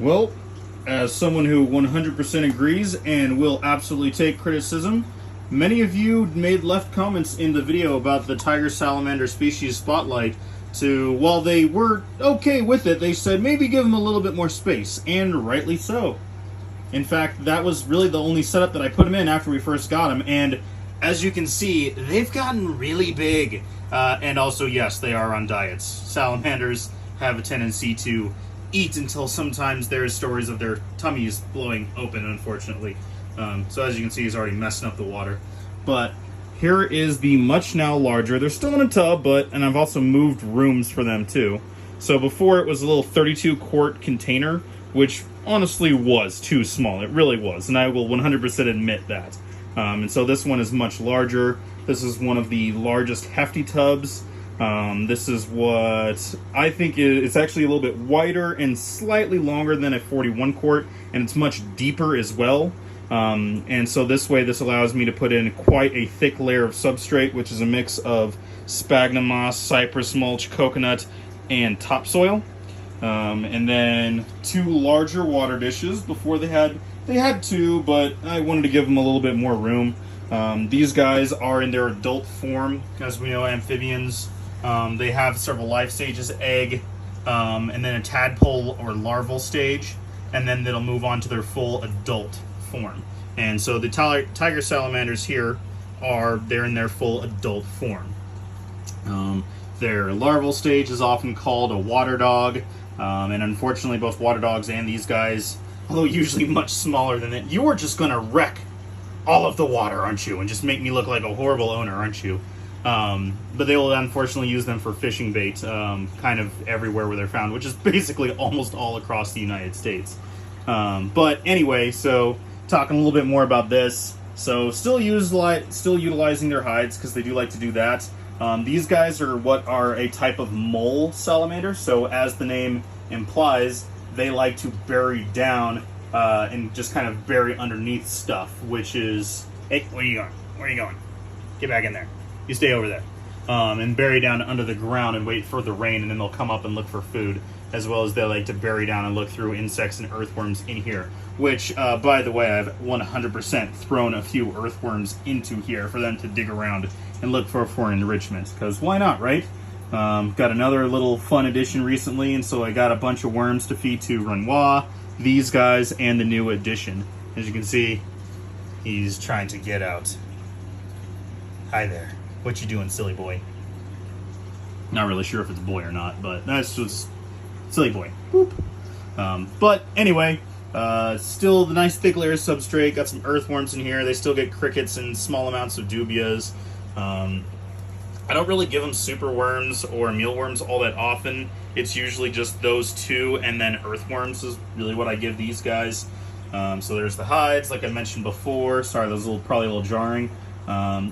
Well, as someone who 100% agrees and will absolutely take criticism, many of you left comments in the video about the tiger salamander species spotlight while they were okay with it, they said maybe give them a little bit more space, and rightly so. In fact, that was really the only setup that I put them in after we first got them, and as you can see, they've gotten really big. And also, yes, they are on diets. Salamanders have a tendency to eat until sometimes there's stories of their tummies blowing open, unfortunately. So as you can see, he's already messing up the water. But here is the much now larger. They're still in a tub, and I've also moved rooms for them too. So before it was a little 32-quart container, which honestly was too small. It really was, and I will 100% admit that. And so this one is much larger. This is one of the largest hefty tubs. This is what I think it's actually a little bit wider and slightly longer than a 41 quart, and it's much deeper as well. And so this allows me to put in quite a thick layer of substrate, which is a mix of sphagnum moss, cypress mulch, coconut, and topsoil. And then 2 larger water dishes. Before they had 2, but I wanted to give them a little bit more room. These guys are in their adult form. As we know, amphibians, they have several life stages: egg, and then a tadpole or larval stage, and then they'll move on to their full adult form. And so the tiger salamanders here they're in their full adult form. Their larval stage is often called a water dog, and unfortunately both water dogs and these guys, although usually much smaller than that, you are just going to wreck all of the water, aren't you? And just make me look like a horrible owner, aren't you? But they will unfortunately use them for fishing bait kind of everywhere where they're found, which is basically almost all across the United States. But anyway, so talking a little bit more about this. So still utilizing their hides because they do like to do that. These guys are what are a type of mole salamander. So as the name implies, they like to bury down and just kind of bury underneath stuff, which is, hey, where are you going? Where are you going? Get back in there. You stay over there. And bury down under the ground and wait for the rain, and then they'll come up and look for food, as well as they like to bury down and look through insects and earthworms in here, which, by the way, I've 100% thrown a few earthworms into here for them to dig around and look for enrichment, because why not, right? Got another little fun addition recently, and so I got a bunch of worms to feed to Renoir, these guys, and the new addition. As you can see, he's trying to get out. Hi there. What you doing, silly boy? Not really sure if it's a boy or not, but that's just silly boy. Boop. But anyway, still the nice thick layer of substrate. Got some earthworms in here. They still get crickets and small amounts of dubias. I don't really give them super worms or mealworms all that often. It's usually just those 2, and then earthworms is really what I give these guys. So there's the hides, like I mentioned before. Sorry, those are probably a little jarring.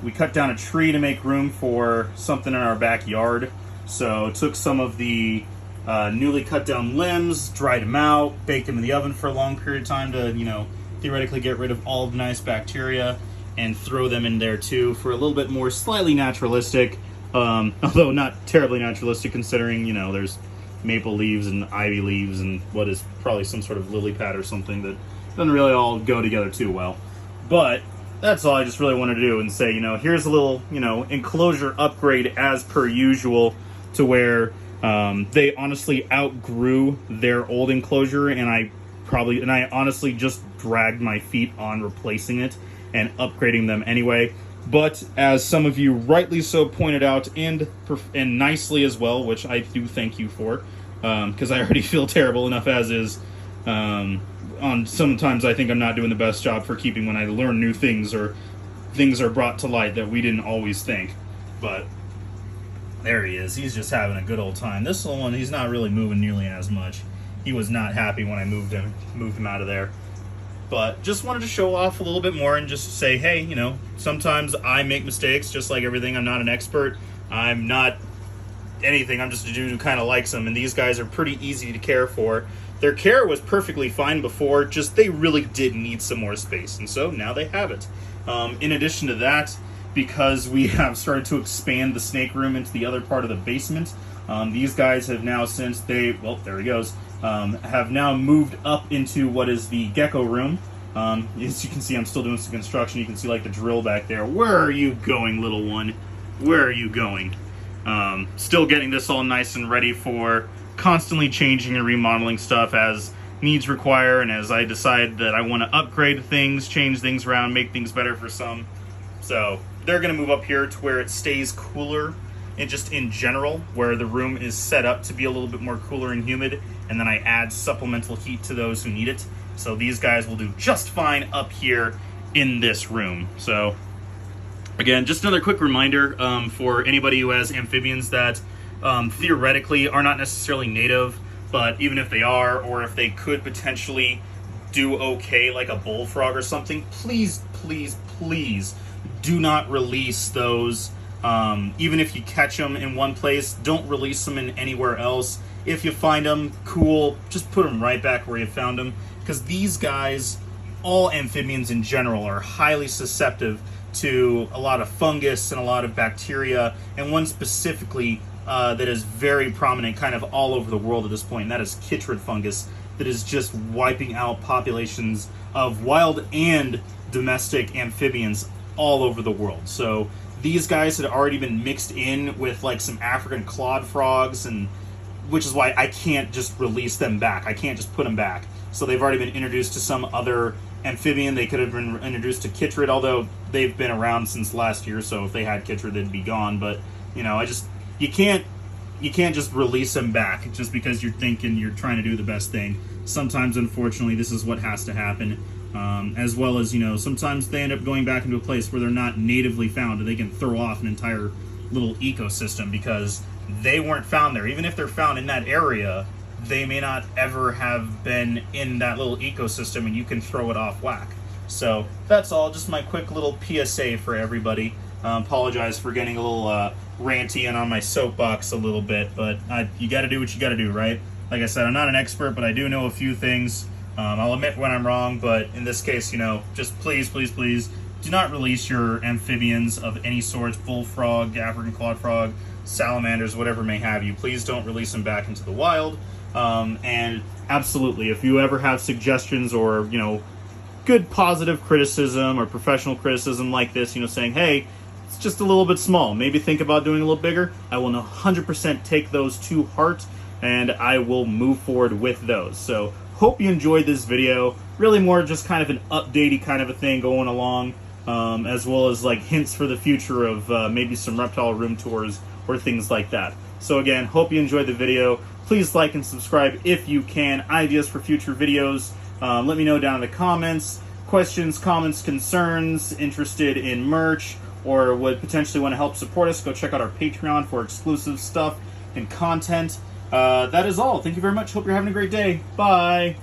We cut down a tree to make room for something in our backyard. So took some of the newly cut down limbs, dried them out, baked them in the oven for a long period of time to, theoretically get rid of all the nice bacteria, and throw them in there too for a little bit more slightly naturalistic, although not terribly naturalistic considering, there's maple leaves and ivy leaves and what is probably some sort of lily pad or something that doesn't really all go together too well. But that's all I just really want to do and say, here's a little, enclosure upgrade as per usual, to where they honestly outgrew their old enclosure, and I honestly just dragged my feet on replacing it and upgrading them anyway. But as some of you rightly so pointed out, and nicely as well, which I do thank you for, because I already feel terrible enough as is. Sometimes I think I'm not doing the best job for keeping when I learn new things, or things are brought to light that we didn't always think. But there he is. He's just having a good old time. This little one, he's not really moving nearly as much. He was not happy when I moved him out of there. But just wanted to show off a little bit more and just say, hey, sometimes I make mistakes, just like everything. I'm not an expert. I'm not anything. I'm just a dude who kind of likes them. And these guys are pretty easy to care for. Their care was perfectly fine before, just they really did need some more space. And so now they have it. In addition to that, because we have started to expand the snake room into the other part of the basement, these guys have now, since there he goes. have now moved up into what is the gecko room. As you can see, I'm still doing some construction. You can see like the drill back there. Where are you going, little one? Where are you going? Still getting this all nice and ready for constantly changing and remodeling stuff as needs require, and as I decide that I want to upgrade things, change things around, make things better for some. So they're going to move up here to where it stays cooler, and just in general, where the room is set up to be a little bit more cooler and humid, and then I add supplemental heat to those who need it. So these guys will do just fine up here in this room. So again, just another quick reminder for anybody who has amphibians that theoretically are not necessarily native, but even if they are, or if they could potentially do okay, like a bullfrog or something, please, please, please do not release those. Even if you catch them in one place, don't release them in anywhere else. If you find them, cool, just put them right back where you found them, because these guys, all amphibians in general, are highly susceptible to a lot of fungus and a lot of bacteria, and one specifically that is very prominent kind of all over the world at this point, and that is chytrid fungus, that is just wiping out populations of wild and domestic amphibians all over the world. So these guys had already been mixed in with like some African clawed frogs, and which is why I can't just release them back. I can't just put them back. So they've already been introduced to some other amphibian. They could have been introduced to chytrid, although they've been around since last year, so if they had chytrid, they'd be gone. But you know, you can't just release them back just because you're thinking you're trying to do the best thing. Sometimes, unfortunately, this is what has to happen. As well as, you know, sometimes they end up going back into a place where they're not natively found, and they can throw off an entire little ecosystem because they weren't found there. Even if they're found in that area, they may not ever have been in that little ecosystem, and you can throw it off whack. So that's all, just my quick little PSA for everybody. Apologize for getting a little ranty and on my soapbox a little bit, but you got to do what you got to do, right? Like I said, I'm not an expert, but I do know a few things. I'll admit when I'm wrong, but in this case, you know, just please, please, please do not release your amphibians of any sort, bullfrog, African clawed frog, salamanders, whatever may have you. Please don't release them back into the wild. And absolutely, if you ever have suggestions or, you know, good positive criticism or professional criticism like this, you know, saying, hey, it's just a little bit small, maybe think about doing a little bigger, I will 100% take those to heart, and I will move forward with those. So hope you enjoyed this video. Really more just kind of an updatey kind of a thing going along, as well as like hints for the future of maybe some reptile room tours or things like that. So again, hope you enjoyed the video. Please like and subscribe if you can. Ideas for future videos, let me know down in the comments. Questions, comments, concerns, interested in merch, or would potentially want to help support us, go check out our Patreon for exclusive stuff and content. That is all. Thank you very much. Hope you're having a great day. Bye.